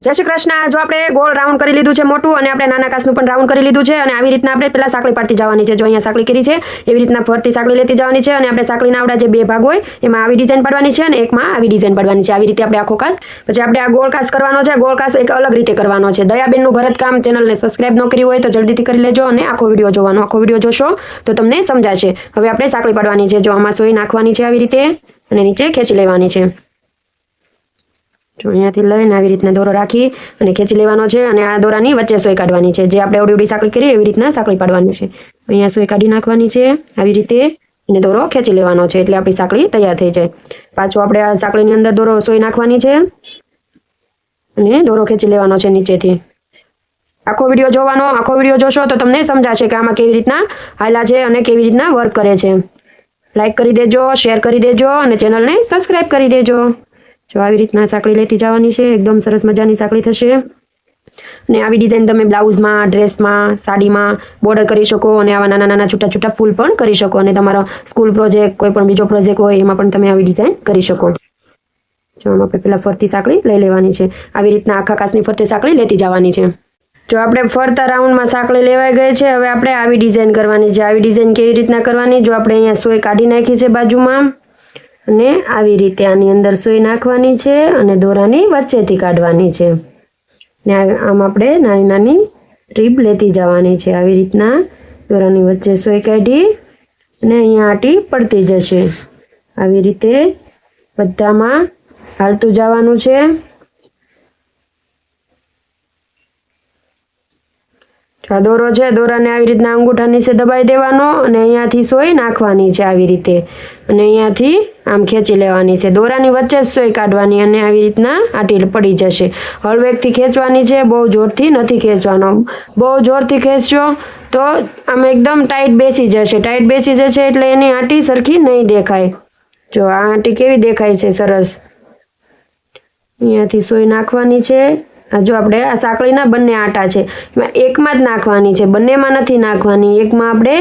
જય શ્રી કૃષ્ણ। જો આપણે ગોળ રાઉન્ડ કરી લીધું છે મોટું અને આપણે નાના કાચનું પણ રાઉન્ડ કરી લીધું છે અને આવી રીતના આપણે પહેલા સાંકળી પાડતી જવાની છે। જો અહીંયા સાંકળી કરી છે એવી રીતના ફરતી સાંકળી લેતી જવાની છે અને આપણે સાંકળીના આવડા જે બે ભાગ હોય એમાં આવી ડિઝાઇન પાડવાની છે અને એકમાં આવી ડિઝાઇન પાડવાની છે। આવી રીતે આપણે આખો કાચ પછી આપણે આ ગોળ કાચ કરવાનો છે। ગોળ કાચ એક અલગ રીતે કરવાનો છે। દયાબેનનું ભરતકામ ચેનલને સબસ્ક્રાઇબ ન કરી હોય તો જલ્દીથી કરી લેજો અને આખો વિડીયો જોવાનો। આખો વિડીયો જોશો તો તમને સમજાશે। હવે આપણે સાંકળી પાડવાની છે। જો આમાં સોય નાખવાની છે આવી રીતે અને નીચે ખેંચી લેવાની છે। જો અહીંયાથી લઈને આવી રીતના દોરો રાખી અને ખેંચી લેવાનો છે અને આ દોરાની વચ્ચે સોય કાઢવાની છે। જે આપણે ઓડી સાંકળી કરી એવી રીતના સાંકળી પાડવાની છે। અહીંયા સોય કાઢી નાખવાની છે આવી રીતે અને દોરો ખેંચી લેવાનો છે એટલે આપણી સાંકળી તૈયાર થઈ જાય। પાછો આપણે આ સાંકળીની અંદર દોરો સોય નાખવાની છે અને દોરો ખેંચી લેવાનો છે નીચેથી। આખો વિડીયો જોવાનો। આખો વિડીયો જોશો તો તમને સમજાશે કે આમાં કેવી રીતના હાલા છે અને કેવી રીતના વર્ક કરે છે। લાઈક કરી દેજો, શેર કરી દેજો અને ચેનલને સબસ્ક્રાઇબ કરી દેજો। જો આવી રીતના સાંકળી લેતી જવાની છે। એકદમ સરસ મજાની સાંકળી થશે અને આવી ડિઝાઇન તમે બ્લાઉઝમાં, ડ્રેસમાં, સાડીમાં બોર્ડર કરી શકો અને આવા નાના નાના છૂટા છૂટા ફૂલ પણ કરી શકો અને તમારો સ્કૂલ પ્રોજેક્ટ કોઈ પણ બીજો પ્રોજેક્ટ હોય એમાં પણ તમે આવી ડિઝાઇન કરી શકો। જો આમાં આપણે પહેલાં ફરતી સાંકળી લઈ લેવાની છે। આવી રીતના આખા કાચની ફરતી સાંકળી લેતી જવાની છે। જો આપણે ફરતા રાઉન્ડમાં સાંકળી લેવાઈ ગઈ છે। હવે આપણે આવી ડિઝાઇન કરવાની છે। આવી ડિઝાઇન કેવી રીતના કરવાની? જો આપણે અહીંયા સોય કાઢી નાખી છે બાજુમાં અને આવી રીતે આની અંદર સોય નાખવાની છે અને દોરાની વચ્ચેથી કાઢવાની છે ને આમ આપણે નાની નાની ટ્રીપ લેતી જવાની છે। આવી રીતના દોરાની વચ્ચે સોય કાઢી અને અહીંયા આંટી પડતી જશે। આવી રીતે બધામાં હાલતું જવાનું છે। આ દોરો છે, દોરાને આવી રીતના અંગૂઠા નીચે દબાઈ દેવાનો અને અહીંયાથી સોય નાખવાની છે આવી રીતે અને અહીંયાથી આમ ખેંચી લેવાની છે। દોરાની વચ્ચે જ સોય કાઢવાની અને આવી રીતના આંટી પડી જશે। હળવેકથી ખેંચવાની છે, બહુ જોરથી નથી ખેંચવાનો। બહુ જોરથી ખેંચશો તો આમ એકદમ ટાઈટ બેસી જશે। ટાઈટ બેસી જશે એટલે એની આંટી સરખી નહીં દેખાય। જો આ આંટી કેવી દેખાય છે સરસ। અહીંયાથી સોય નાખવાની છે। જો આપણે આ સાંકળીના બંને આટા છે એમાં એકમાં જ નાખવાની છે, બંનેમાં નથી નાખવાની। એકમાં આપણે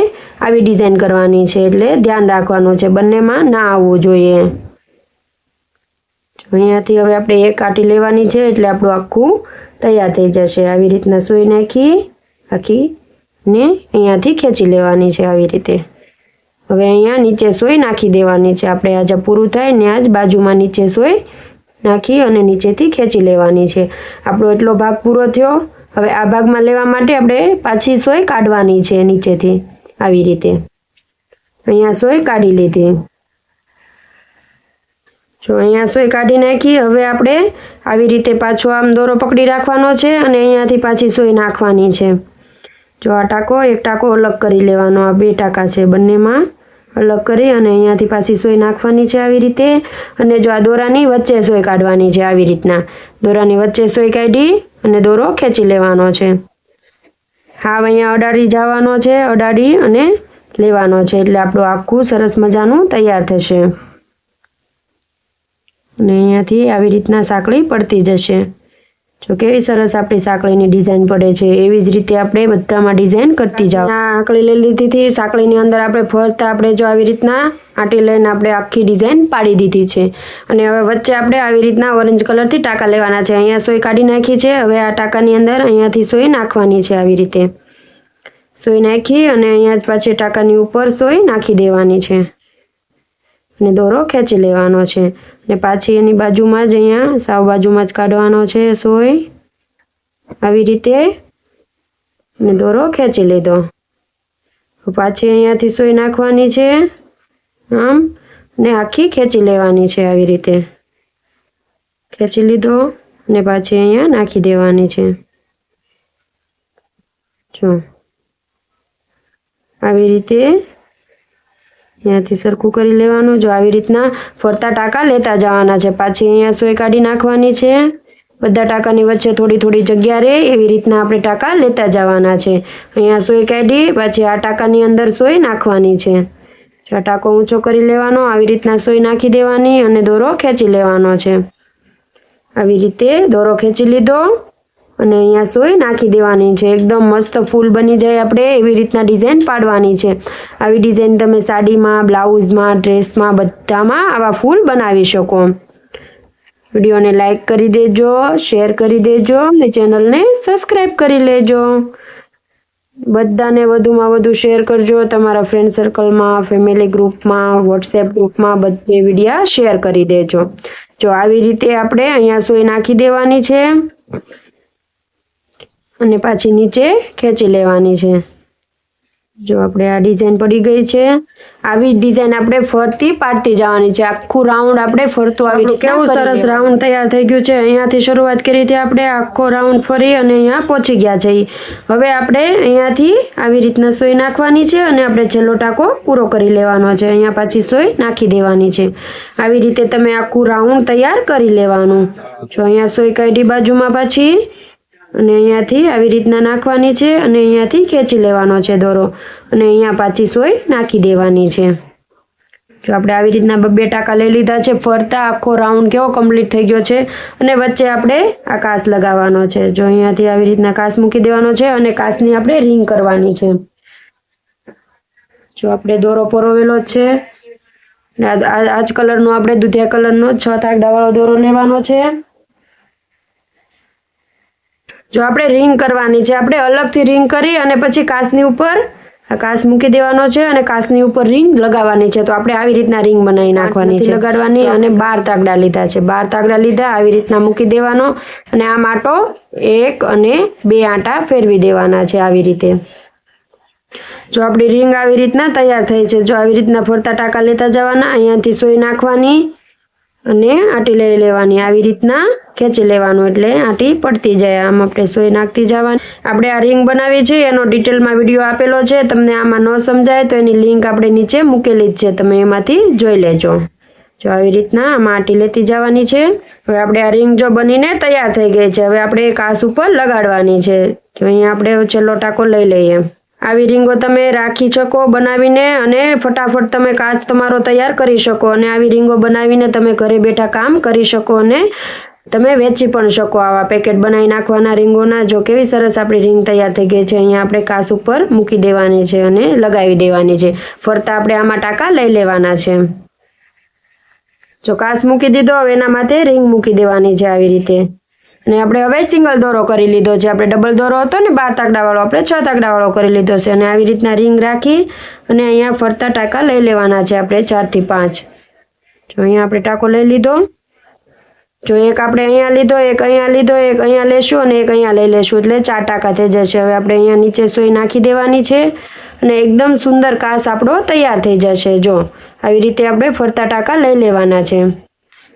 આવી ડિઝાઇન કરવાની છે એટલે ધ્યાન રાખવાનું છે, બંનેમાં ના આવવું જોઈએ। અહીંયાથી હવે આપણે એક આંટી લેવાની છે એટલે આપણું આખું તૈયાર થઈ જશે। આવી રીતના સોય નાખી આખી ને અહીંયાથી ખેંચી લેવાની છે આવી રીતે। હવે અહીંયા નીચે સોય નાખી દેવાની છે। આપણે આજે પૂરું થાય ને આજ બાજુમાં નીચે સોય નાખી અને નીચેથી ખેંચી લેવાની છે। આપણો એટલો ભાગ પૂરો થયો। હવે આ ભાગમાં લેવા માટે આપણે પાછી સોય કાઢવાની છે નીચેથી આવી રીતે। અહીંયા સોય કાઢી લીધી। જો અહીંયા સોય કાઢી નાખી। હવે આપણે આવી રીતે પાછો આમ દોરો પકડી રાખવાનો છે અને અહીંયાથી પાછી સોય નાખવાની છે। જો આ ટાંકો એક ટાંકો અલગ કરી લેવાનો। આ બે ટાંકા છે બંનેમાં અલગ કરી અને અહીંયાથી પાછી સોય નાખવાની છે આવી રીતે અને જો આ દોરાની વચ્ચે સોય કાઢવાની છે આવી રીતના। દોરાની વચ્ચે સોય કાઢી અને દોરો ખેંચી લેવાનો છે। હાવ અહીંયા અડાડી જવાનો છે, અડાડી અને લેવાનો છે એટલે આપણું આખું સરસ મજાનું તૈયાર થશે અને અહીંયાથી આવી રીતના સાંકળી પડતી જશે। જો કેવી સરસ આપણી સાંકળીની ડિઝાઇન પડે છે એવી જ રીતે આપણે બધામાં ડિઝાઇન કરતી જાઓ। આ આંકળી લઈ લીધી હતી, સાંકળીની અંદર આપણે ફરતા આપણે જો આવી રીતના આંટી લઈને આપણે આખી ડિઝાઇન પાડી દીધી છે અને હવે વચ્ચે આપણે આવી રીતના ઓરેન્જ કલરથી ટાંકા લેવાના છે। અહીંયા સોય કાઢી નાખી છે। હવે આ ટાંકાની અંદર અહીંયાથી સોય નાખવાની છે આવી રીતે। સોય નાખી અને અહીંયા પાછી ટાંકાની ઉપર સોય નાખી દેવાની છે અને દોરો ખેંચી લેવાનો છે અને પાછી એની બાજુમાં જ અહીંયા સાવ બાજુમાં જ કાઢવાનો છે સોય આવી રીતે અને દોરો ખેંચી લીધો। પાછી અહીંયાથી સોય નાખવાની છે આમ ને આખી ખેંચી લેવાની છે આવી રીતે। ખેંચી લીધો અને પાછી અહીંયા નાખી દેવાની છે। જો આવી રીતે અહીંયાથી સરખું કરી લેવાનું। જો આવી રીતના ફરતા ટાંકા લેતા જવાના છે। પાછી અહીંયા સોય કાઢી નાખવાની છે। બધા ટાંકાની વચ્ચે થોડી થોડી જગ્યા રહે એવી રીતના આપણે ટાંકા લેતા જવાના છે। અહીંયા સોય કાઢી પાછી આ ટાંકાની અંદર સોય નાખવાની છે। જો આ ટાંકો ઊંચો કરી લેવાનો, આવી રીતના સોય નાખી દેવાની અને દોરો ખેંચી લેવાનો છે। આવી રીતે દોરો ખેંચી લીધો અને અહીંયા સોય નાખી દેવાની છે। એકદમ મસ્ત ફૂલ બની જાય આપણે એવી રીતના ડિઝાઇન પાડવાની છે। આવી ડિઝાઇન તમે સાડીમાં, બ્લાઉઝમાં, ડ્રેસમાં બધામાં આવા ફૂલ બનાવી શકો। વિડીયોને લાઈક કરી દેજો, શેર કરી દેજો અને ચેનલને સબસ્ક્રાઈબ કરી લેજો. બધાને વધુમાં વધુ શેર કરજો, તમારા ફ્રેન્ડ સર્કલમાં, ફેમિલી ગ્રુપમાં, વોટ્સએપ ગ્રુપમાં બધે વિડીયા શેર કરી દેજો. જો આવી રીતે આપણે અહીંયા સોય નાખી દેવાની છે અને પાછી નીચે ખેંચી લેવાની છે. જો આપણે આ ડિઝાઇન પડી ગઈ છે. આવી ડિઝાઇન આપણે ફરતી પાડતી જવાની છે. આખું રાઉન્ડ આપણે ફરતું આવી રીતે કેવું સરસ રાઉન્ડ તૈયાર થઈ ગયું છે. અહીંયાથી શરૂઆત કરી હતી આપણે, આખો રાઉન્ડ ફરી અને અહીંયા પહોંચી ગયા છે. હવે આપણે અહીંયાથી આવી રીતના સોય નાખવાની છે અને આપણે છેલ્લો ટાંકો પૂરો કરી લેવાનો છે. અહીંયા પાછી સોય નાખી દેવાની છે. આવી રીતે તમે આખું રાઉન્ડ તૈયાર કરી લેવાનું. જો અહીંયા સોય કાઢી બાજુમાં પાછી અને અહીંયાથી આવી રીતના નાખવાની છે અને અહીંયાથી ખેંચી લેવાનો છે દોરો અને અહીંયા પાછી સોય નાખી દેવાની છે. જો આપણે આવી રીતના 2 ટાંકા લઈ લીધા છે. ફરતા આખો રાઉન્ડ કેવો કમ્પ્લીટ થઈ ગયો છે અને વચ્ચે આપણે આ કાસ લગાવવાનો છે. જો અહીંયાથી આવી રીતના કાસ મૂકી દેવાનો છે અને કાસની આપણે રિંગ કરવાની છે. જો આપણે દોરો પરોવેલો જ છે. આ જ કલરનો આપણે દૂધિયા કલરનો 6 તાગડાવાળો દોરો લેવાનો છે. જો આપણે રિંગ કરવાની છે, આપણે અલગથી રિંગ કરી અને પછી કાસની ઉપર આ કાસ મૂકી દેવાનો છે અને કાસની ઉપર રિંગ લગાવવાની છે. તો આપણે આવી રીતના રિંગ બનાવી નાખવાની છે, લગાડવાની. અને 12 તાગડા લીધા છે. 12 તાગડા લીધા, આવી રીતના મૂકી દેવાનો અને આમ આંટો 1 અને 2 આંટા ફેરવી દેવાના છે આવી રીતે. જો આપણી રિંગ આવી રીતના તૈયાર થઈ છે. જો આવી રીતના ફરતા ટાંકા લેતા જવાના, અહીંયાથી સોય નાખવાની અને આંટી લઈ લેવાની, આવી રીતના ખેંચી લેવાનું એટલે આંટી પડતી જાય. આમ આપણે સોય નાખતી જવાની. આપણે આ રિંગ બનાવી છે એનો ડિટેલમાં વિડીયો આપેલો છે. તમને આમાં ન સમજાય તો એની લિંક આપણે નીચે મૂકેલી જ છે, તમે એમાંથી જોઈ લેજો. જો આવી રીતના આમાં આંટી લેતી જવાની છે. હવે આપણે આ રિંગ જો બનીને તૈયાર થઈ ગઈ છે. હવે આપણે કાસ ઉપર લગાડવાની છે. જો અહીંયા આપણે છેલ્લો ટાંકો લઈ લઈએ. આવી રીંગો તમે રાખી શકો બનાવીને અને ફટાફટ તમે કાચ તમારો તૈયાર કરી શકો અને આવી રીંગો બનાવીને તમે ઘરે બેઠા કામ કરી શકો અને તમે વેચી પણ શકો. આવા પેકેટ બનાવી નાખવાના રીંગોના. જો કેવી સરસ આપણી રીંગ તૈયાર થઈ ગઈ છે. અહીંયા આપણે કાચ ઉપર મૂકી દેવાની છે અને લગાવી દેવાની છે. ફરતા આપણે આમાં ટાંકા લઈ લેવાના છે. જો કાચ મૂકી દીધો, હવે એના માથે રીંગ મૂકી દેવાની છે આવી રીતે. અને આપણે હવે સિંગલ દોરો કરી લીધો છે. આપણે ડબલ દોરો હતો ને 12 તાગડાવાળો, આપણે 6 તાગડાવાળો કરી લીધો છે. અને આવી રીતના રીંગ રાખી અને અહીંયા ફરતા ટાંકા લઈ લેવાના છે આપણે 4 થી 5. જો અહીંયા આપણે ટાંકો લઈ લીધો. જો એક આપણે અહીંયા લીધો, એક અહીંયા લીધો, એક અહીંયા લેશું અને એક અહીંયા લઈ લેશું એટલે 4 ટાંકા થઈ જશે. હવે આપણે અહીંયા નીચે સોય નાખી દેવાની છે અને એકદમ સુંદર કાસ આપણો તૈયાર થઈ જશે. જો આવી રીતે આપણે ફરતા ટાંકા લઈ લેવાના છે.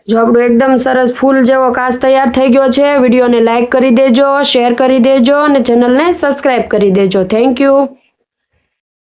જો આપણું એકદમ સરસ ફૂલ જેવો કાચ તૈયાર થઈ ગયો છે. વિડીયોને લાઈક કરી દેજો, શેર કરી દેજો અને ચેનલને સબસ્ક્રાઈબ કરી દેજો. Thank you.